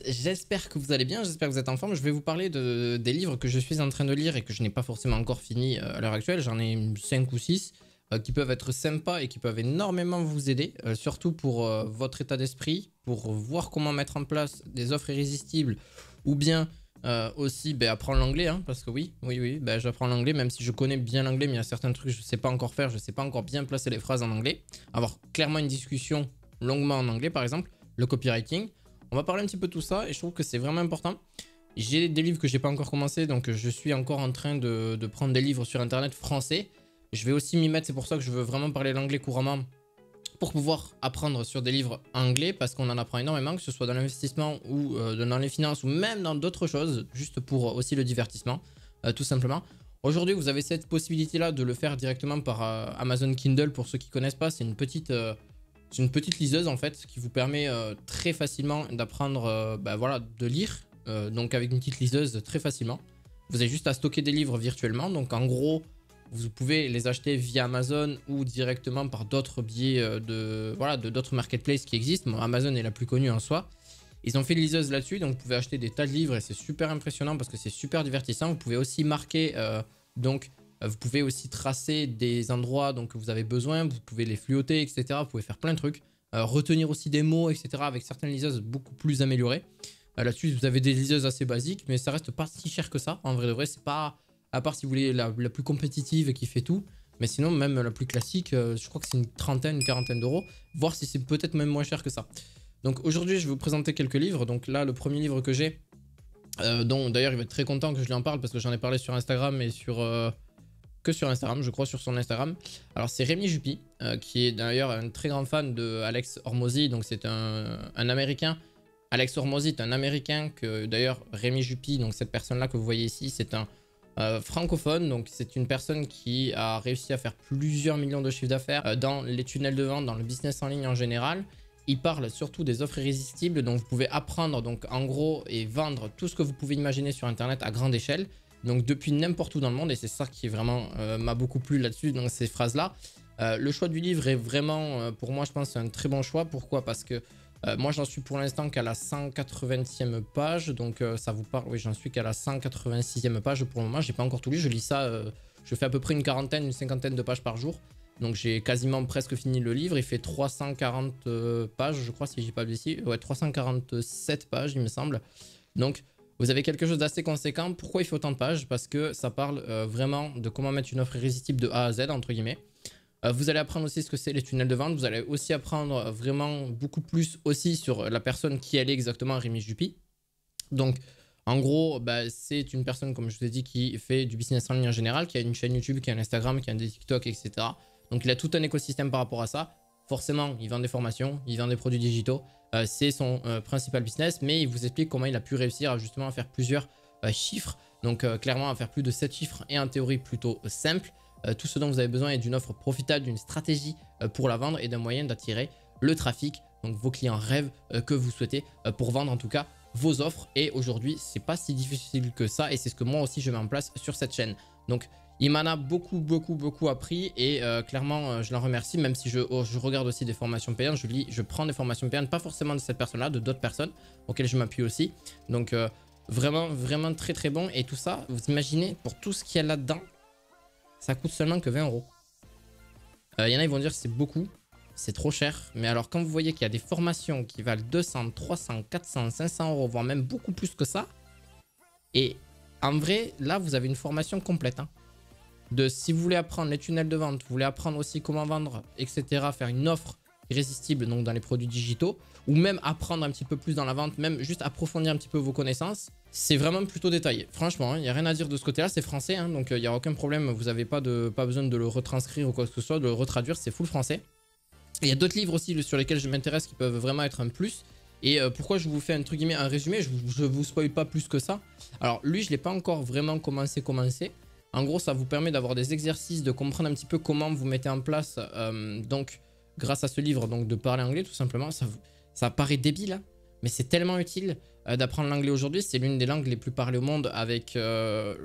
j'espère que vous allez bien, j'espère que vous êtes en forme. Je vais vous parler des livres que je suis en train de lire et que je n'ai pas forcément encore fini à l'heure actuelle. J'en ai 5 ou 6 qui peuvent être sympas et qui peuvent énormément vous aider, surtout pour votre état d'esprit, pour voir comment mettre en place des offres irrésistibles ou bien aussi apprendre l'anglais, hein, parce que oui, j'apprends l'anglais, même si je connais bien l'anglais, mais il y a certains trucs que je ne sais pas encore faire, je ne sais pas encore bien placer les phrases en anglais. Avoir clairement une discussion longuement en anglais, par exemple, le copywriting. On va parler un petit peu de tout ça et je trouve que c'est vraiment important. J'ai des livres que j'ai pas encore commencé, donc je suis encore en train de prendre des livres sur internet français. Je vais aussi m'y mettre, c'est pour ça que je veux vraiment parler l'anglais couramment pour pouvoir apprendre sur des livres anglais parce qu'on en apprend énormément, que ce soit dans l'investissement ou dans les finances ou même dans d'autres choses, juste pour aussi le divertissement, tout simplement. Aujourd'hui, vous avez cette possibilité-là de le faire directement par Amazon Kindle. Pour ceux qui connaissent pas, c'est une petite liseuse en fait qui vous permet très facilement d'apprendre voilà, de lire. Donc avec une petite liseuse très facilement. Vous avez juste à stocker des livres virtuellement. Donc en gros, vous pouvez les acheter via Amazon ou directement par d'autres biais d'autres marketplaces qui existent. Bon, Amazon est la plus connue en soi. Ils ont fait une liseuse là-dessus, donc vous pouvez acheter des tas de livres et c'est super impressionnant parce que c'est super divertissant. Vous pouvez aussi marquer, vous pouvez aussi tracer des endroits que vous avez besoin, vous pouvez les fluoter, etc. Vous pouvez faire plein de trucs. Retenir aussi des mots, etc. avec certaines liseuses beaucoup plus améliorées. Là-dessus, vous avez des liseuses assez basiques, mais ça reste pas si cher que ça. En vrai de vrai, c'est pas... À part si vous voulez la plus compétitive qui fait tout. Mais sinon, même la plus classique, je crois que c'est une trentaine, une quarantaine d'euros. Voir si c'est peut-être même moins cher que ça. Donc aujourd'hui, je vais vous présenter quelques livres. Donc là, le premier livre que j'ai, dont d'ailleurs il va être très content que je lui en parle parce que j'en ai parlé sur Instagram et que sur Instagram, je crois, sur son Instagram. Alors c'est Rémi Jupy, qui est d'ailleurs un très grand fan de Alex Hormozy. Donc c'est un Américain. Alex Hormozy est un Américain que d'ailleurs Rémi Jupy, donc cette personne-là que vous voyez ici, c'est un francophone, donc c'est une personne qui a réussi à faire plusieurs millions de chiffres d'affaires dans les tunnels de vente, dans le business en ligne en général. Il parle surtout des offres irrésistibles, donc vous pouvez apprendre donc en gros et vendre tout ce que vous pouvez imaginer sur internet à grande échelle, donc depuis n'importe où dans le monde, et c'est ça qui vraiment m'a beaucoup plu là-dessus, dans ces phrases-là. Le choix du livre est vraiment, pour moi je pense, un très bon choix. Pourquoi? Parce que moi j'en suis pour l'instant qu'à la 180e page, donc ça vous parle, oui j'en suis qu'à la 186e page pour le moment, j'ai pas encore tout lu, je lis ça, je fais à peu près une quarantaine, une cinquantaine de pages par jour, donc j'ai quasiment presque fini le livre, il fait 340 pages je crois si je dis pas de bêtises, ouais 347 pages il me semble, donc vous avez quelque chose d'assez conséquent. Pourquoi il fait autant de pages? Parce que ça parle vraiment de comment mettre une offre irrésistible de A à Z entre guillemets. Vous allez apprendre aussi ce que c'est les tunnels de vente. Vous allez aussi apprendre vraiment beaucoup plus aussi sur la personne qui elle est exactement, Rémi Jupy. Donc, en gros, c'est une personne, comme je vous ai dit, qui fait du business en ligne en général, qui a une chaîne YouTube, qui a un Instagram, qui a des TikTok, etc. Donc, il a tout un écosystème par rapport à ça. Forcément, il vend des formations, il vend des produits digitaux. C'est son principal business, mais il vous explique comment il a pu réussir à justement faire plusieurs chiffres. Donc, clairement, à faire plus de 7 chiffres et en théorie plutôt simple. Tout ce dont vous avez besoin est d'une offre profitable, d'une stratégie pour la vendre et d'un moyen d'attirer le trafic, donc vos clients rêvent que vous souhaitez pour vendre en tout cas vos offres. Et aujourd'hui, c'est pas si difficile que ça et c'est ce que moi aussi je mets en place sur cette chaîne. Donc il m'en a beaucoup appris et clairement je l'en remercie, même si je regarde aussi des formations payantes, je prends des formations payantes, pas forcément de cette personne-là, de d'autres personnes auxquelles je m'appuie aussi. Donc vraiment très bon, et tout ça, vous imaginez, pour tout ce qu'il y a là-dedans, ça coûte seulement que 20 euros. Il y en a, ils vont dire que c'est beaucoup, c'est trop cher. Mais alors, quand vous voyez qu'il y a des formations qui valent 200, 300, 400, 500 euros, voire même beaucoup plus que ça. Et en vrai, là, vous avez une formation complète. Hein. Si vous voulez apprendre les tunnels de vente, vous voulez apprendre aussi comment vendre, etc. Faire une offre irrésistible donc dans les produits digitaux, ou même apprendre un petit peu plus dans la vente, même juste approfondir un petit peu vos connaissances, c'est vraiment plutôt détaillé. Franchement, il n'y a rien à dire de ce côté-là, c'est français, hein, donc il n'y a aucun problème, vous n'avez pas besoin de le retranscrire ou quoi que ce soit, de le retraduire, c'est full français. Il y a d'autres livres aussi sur lesquels je m'intéresse qui peuvent vraiment être un plus. Et pourquoi je vous fais entre guillemets un résumé, je vous spoil pas plus que ça. Alors lui, je ne l'ai pas encore vraiment commencé. En gros, ça vous permet d'avoir des exercices, de comprendre un petit peu comment vous mettez en place, donc grâce à ce livre, donc de parler anglais tout simplement. Ça paraît débile, hein, mais c'est tellement utile d'apprendre l'anglais aujourd'hui. C'est l'une des langues les plus parlées au monde avec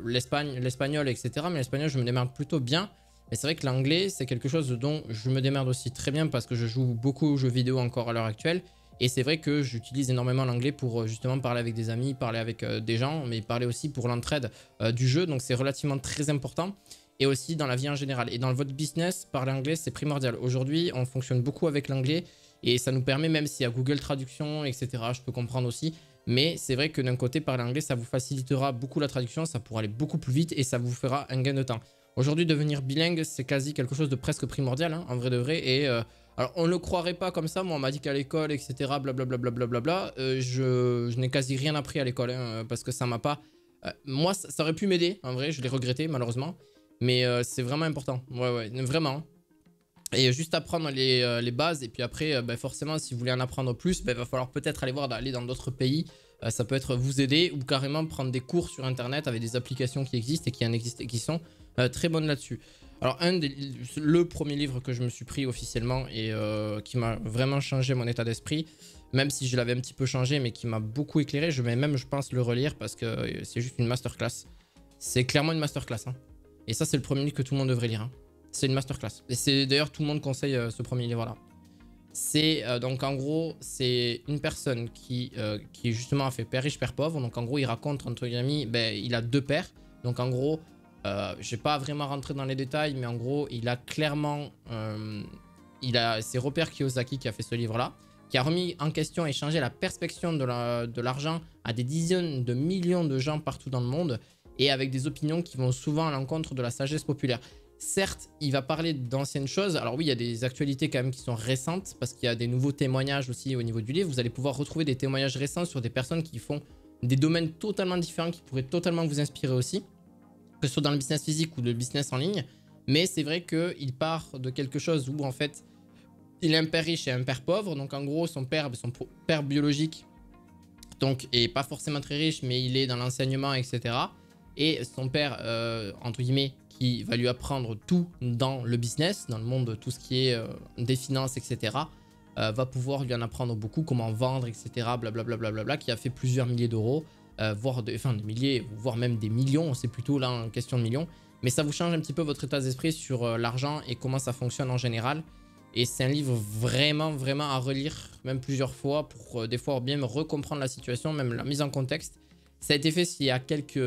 l'espagnol, etc. Mais l'espagnol, je me démerde plutôt bien. Mais c'est vrai que l'anglais, c'est quelque chose dont je me démerde aussi très bien parce que je joue beaucoup aux jeux vidéo encore à l'heure actuelle. Et c'est vrai que j'utilise énormément l'anglais pour justement parler avec des amis, parler avec des gens, mais parler aussi pour l'entraide du jeu. Donc c'est relativement très important. Et aussi dans la vie en général. Et dans votre business, parler anglais, c'est primordial. Aujourd'hui, on fonctionne beaucoup avec l'anglais et ça nous permet, même s'il y a Google Traduction, etc., je peux comprendre aussi. Mais c'est vrai que d'un côté, parler anglais, ça vous facilitera beaucoup la traduction, ça pourra aller beaucoup plus vite et ça vous fera un gain de temps. Aujourd'hui, devenir bilingue, c'est quasi quelque chose de presque primordial, hein, en vrai de vrai. Et alors, on ne le croirait pas comme ça. Moi, on m'a dit qu'à l'école, etc., blablabla, je n'ai quasi rien appris à l'école, hein, parce que ça m'a pas... moi, ça aurait pu m'aider, en vrai, je l'ai regretté, malheureusement. Mais c'est vraiment important, ouais, vraiment. Et juste apprendre les bases, et puis après, forcément, si vous voulez en apprendre plus, il va falloir peut-être aller dans d'autres pays. Ça peut être vous aider, ou carrément prendre des cours sur Internet avec des applications qui existent et qui sont très bonnes là-dessus. Alors, le premier livre que je me suis pris officiellement et qui m'a vraiment changé mon état d'esprit, même si je l'avais un petit peu changé, mais qui m'a beaucoup éclairé, je vais même, je pense, le relire parce que c'est juste une masterclass. C'est clairement une masterclass, hein. Et ça, c'est le premier livre que tout le monde devrait lire, hein. C'est une masterclass. Et c'est d'ailleurs, tout le monde conseille ce premier livre-là. C'est donc en gros, c'est une personne qui justement a fait père riche, père pauvre. Donc en gros, il raconte entre amis, il a 2 pères. Donc en gros, je ne vais pas vraiment rentrer dans les détails, mais en gros, il a clairement... c'est Robert Kiyosaki qui a fait ce livre-là, qui a remis en question et changé la perspective de l'argent à des dizaines de millions de gens partout dans le monde, et avec des opinions qui vont souvent à l'encontre de la sagesse populaire. Certes, il va parler d'anciennes choses. Alors oui, il y a des actualités quand même qui sont récentes, parce qu'il y a des nouveaux témoignages aussi au niveau du livre. Vous allez pouvoir retrouver des témoignages récents sur des personnes qui font des domaines totalement différents, qui pourraient totalement vous inspirer aussi, que ce soit dans le business physique ou le business en ligne. Mais c'est vrai qu'il part de quelque chose où en fait, il est un père riche et un père pauvre. Donc en gros, son père biologique, donc, est pas forcément très riche, mais il est dans l'enseignement, etc. Et son père, entre guillemets, qui va lui apprendre tout dans le business, dans le monde, tout ce qui est des finances, etc., va pouvoir lui en apprendre beaucoup, comment vendre, etc., blablabla, qui a fait plusieurs milliers d'euros, voire des milliers, voire même des millions, c'est plutôt là en question de millions. Mais ça vous change un petit peu votre état d'esprit sur l'argent et comment ça fonctionne en général. Et c'est un livre vraiment, vraiment à relire, même plusieurs fois, pour des fois bien recomprendre la situation, même la mise en contexte. Ça a été fait il y a quelques...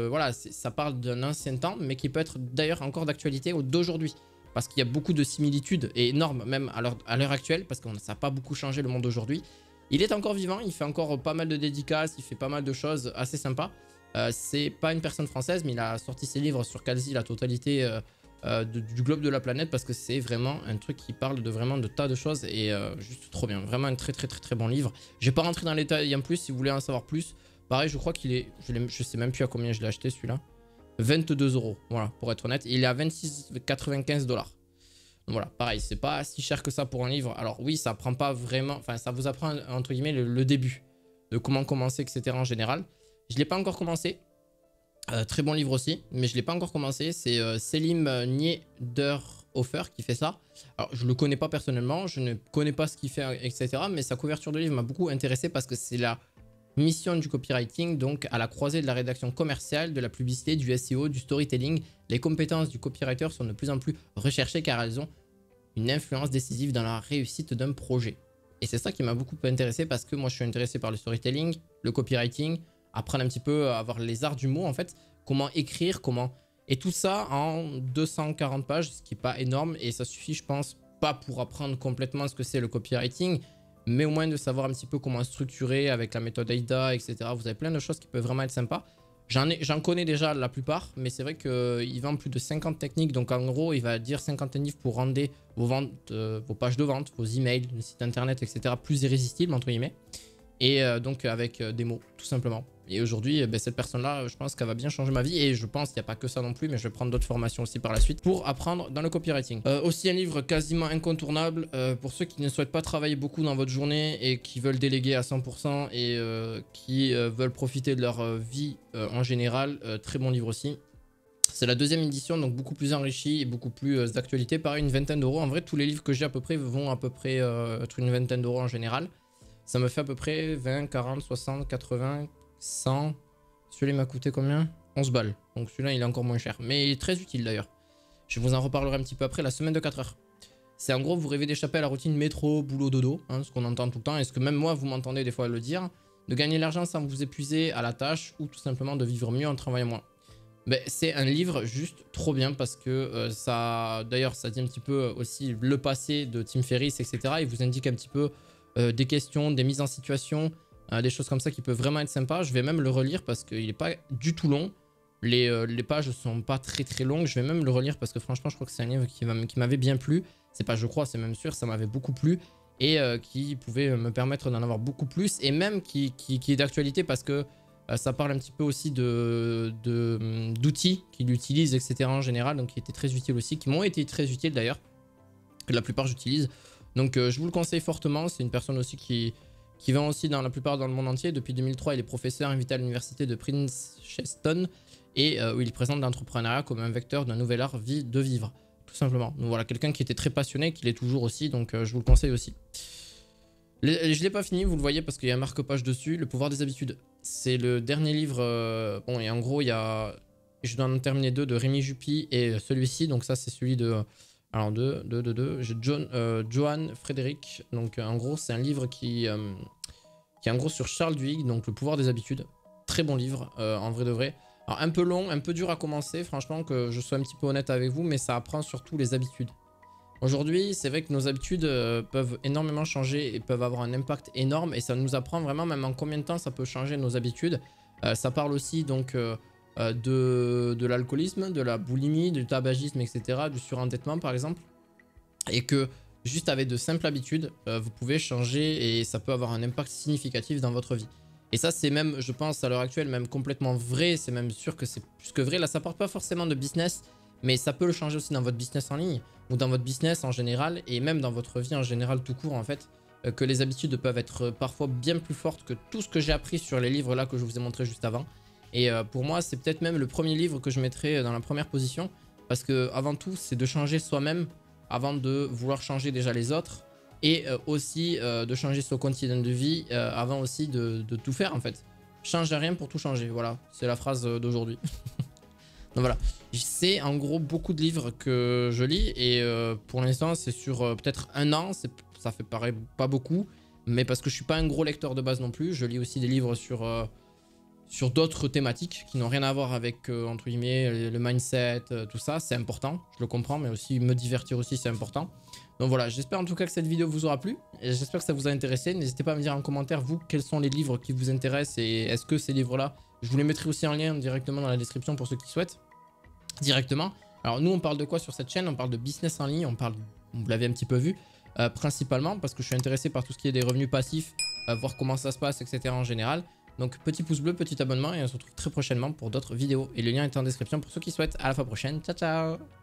voilà, ça parle d'un ancien temps, mais qui peut être d'ailleurs encore d'actualité d'aujourd'hui. Parce qu'il y a beaucoup de similitudes, et énormes même à l'heure actuelle, parce que ça n'a pas beaucoup changé le monde d'aujourd'hui. Il est encore vivant, il fait encore pas mal de dédicaces, il fait pas mal de choses assez sympas. C'est pas une personne française, mais il a sorti ses livres sur quasi la totalité du globe de la planète, parce que c'est vraiment un truc qui parle de vraiment de tas de choses, et juste trop bien. Vraiment un très bon livre. Je vais pas rentrer dans les détails en plus, si vous voulez en savoir plus. Pareil, je crois qu'il est... Je sais même plus à combien je l'ai acheté celui-là. 22 €, voilà, pour être honnête. Il est à 26,95 $. Donc voilà, pareil, c'est pas si cher que ça pour un livre. Alors oui, ça prend pas vraiment... Enfin, ça vous apprend, entre guillemets, le début de comment commencer, etc. en général. Je l'ai pas encore commencé. Très bon livre aussi, mais je l'ai pas encore commencé. C'est Selim Niederhofer qui fait ça. Alors, je le connais pas personnellement, je ne connais pas ce qu'il fait, etc. Mais sa couverture de livre m'a beaucoup intéressé parce que c'est la mission du copywriting, donc à la croisée de la rédaction commerciale, de la publicité, du SEO, du storytelling. Les compétences du copywriter sont de plus en plus recherchées car elles ont une influence décisive dans la réussite d'un projet. Et c'est ça qui m'a beaucoup intéressé, parce que moi je suis intéressé par le storytelling, le copywriting, apprendre un petit peu à avoir les arts du mot en fait, comment écrire, comment... Et tout ça en 240 pages, ce qui n'est pas énorme, et ça suffit je pense pas pour apprendre complètement ce que c'est le copywriting, mais au moins de savoir un petit peu comment structurer avec la méthode AIDA, etc. Vous avez plein de choses qui peuvent vraiment être sympas. J'en connais déjà la plupart, mais c'est vrai qu'il vend plus de 50 techniques. Donc en gros, il va dire 50 livres pour rendre vos ventes, vos pages de vente, vos emails, le site internet, etc. plus irrésistibles, entre guillemets. Et donc avec des mots, tout simplement. Et aujourd'hui, cette personne-là, je pense qu'elle va bien changer ma vie. Et je pense qu'il n'y a pas que ça non plus, mais je vais prendre d'autres formations aussi par la suite pour apprendre dans le copywriting. Aussi un livre quasiment incontournable pour ceux qui ne souhaitent pas travailler beaucoup dans votre journée et qui veulent déléguer à 100% et qui veulent profiter de leur vie en général. Très bon livre aussi. C'est la 2e édition, donc beaucoup plus enrichi et beaucoup plus d'actualité. Pareil, une vingtaine d'euros. En vrai, tous les livres que j'ai à peu près vont à peu près être une vingtaine d'euros en général. Ça me fait à peu près 20, 40, 60, 80, 100. Celui-là m'a coûté combien? 11 balles. Donc celui-là, il est encore moins cher. Mais il est très utile d'ailleurs. Je vous en reparlerai un petit peu après, la semaine de 4 heures. C'est en gros, vous rêvez d'échapper à la routine métro, boulot, dodo, hein, ce qu'on entend tout le temps, et ce que même moi, vous m'entendez des fois le dire, de gagner de l'argent sans vous épuiser à la tâche, ou tout simplement de vivre mieux en travaillant moins. Ben, c'est un livre juste trop bien parce que ça, d'ailleurs, ça dit un petit peu aussi le passé de Tim Ferriss, etc. Il vous indique un petit peu des questions, des mises en situation, des choses comme ça qui peuvent vraiment être sympas. Je vais même le relire parce qu'il n'est pas du tout long. Les pages sont pas très très longues. Je vais même le relire parce que franchement, je crois que c'est un livre qui m'avait bien plu. C'est pas je crois, c'est même sûr, ça m'avait beaucoup plu. Et qui pouvait me permettre d'en avoir beaucoup plus. Et même qui est d'actualité parce que ça parle un petit peu aussi d'outils qu'il utilise, etc. en général. Donc qui étaient très utiles aussi, qui m'ont été très utiles d'ailleurs. Que la plupart j'utilise. Donc je vous le conseille fortement. C'est une personne aussi qui vend aussi dans la plupart dans le monde entier. Depuis 2003, il est professeur invité à l'université de Princeton. Et où il présente l'entrepreneuriat comme un vecteur d'un nouvel art de vivre, tout simplement. Donc voilà, quelqu'un qui était très passionné, qui l'est toujours aussi, donc je vous le conseille aussi. Je ne l'ai pas fini, vous le voyez, parce qu'il y a un marque-page dessus, Le pouvoir des habitudes. C'est le dernier livre, bon, et en gros, il y a, je dois en terminer 2 de Rémi Jupy et celui-ci, donc ça c'est celui de, alors j'ai Johan Frédéric, donc en gros c'est un livre qui est en gros sur Charles Duhigg, donc Le pouvoir des habitudes. Très bon livre, en vrai de vrai. Alors un peu long, un peu dur à commencer, franchement, que je sois un petit peu honnête avec vous, mais ça apprend surtout les habitudes. Aujourd'hui, c'est vrai que nos habitudes peuvent énormément changer et peuvent avoir un impact énorme, et ça nous apprend vraiment même en combien de temps ça peut changer nos habitudes. Ça parle aussi donc de l'alcoolisme, de la boulimie, du tabagisme, etc., du surendettement par exemple, et que juste avec de simples habitudes, vous pouvez changer et ça peut avoir un impact significatif dans votre vie. Et ça, c'est même, je pense, à l'heure actuelle, même complètement vrai. C'est même sûr que c'est plus que vrai. Là, ça parle pas forcément de business, mais ça peut le changer aussi dans votre business en ligne ou dans votre business en général et même dans votre vie en général tout court, en fait. Que les habitudes peuvent être parfois bien plus fortes que tout ce que j'ai appris sur les livres là que je vous ai montré juste avant. Et pour moi, c'est peut-être même le premier livre que je mettrais dans la première position parce que avant tout, c'est de changer soi-même avant de vouloir changer déjà les autres. Et aussi de changer son quotidien de vie avant aussi de tout faire en fait. Change rien pour tout changer, voilà, c'est la phrase d'aujourd'hui. Donc voilà, c'est en gros beaucoup de livres que je lis et pour l'instant c'est sur peut-être un an, ça fait paraît pas beaucoup, mais parce que je suis pas un gros lecteur de base non plus, je lis aussi des livres sur d'autres thématiques qui n'ont rien à voir avec, entre guillemets, le mindset, tout ça, c'est important, je le comprends, mais aussi me divertir aussi, c'est important. Donc voilà, j'espère en tout cas que cette vidéo vous aura plu, et j'espère que ça vous a intéressé. N'hésitez pas à me dire en commentaire, vous, quels sont les livres qui vous intéressent, et est-ce que ces livres-là, je vous les mettrai aussi en lien directement dans la description pour ceux qui souhaitent, directement. Alors nous, on parle de quoi sur cette chaîne? On parle de business en ligne, on parle, vous l'avez un petit peu vu, principalement parce que je suis intéressé par tout ce qui est des revenus passifs, voir comment ça se passe, etc. en général. Donc petit pouce bleu, petit abonnement et on se retrouve très prochainement pour d'autres vidéos. Et le lien est en description pour ceux qui souhaitent. À la fois prochaine. Ciao ciao.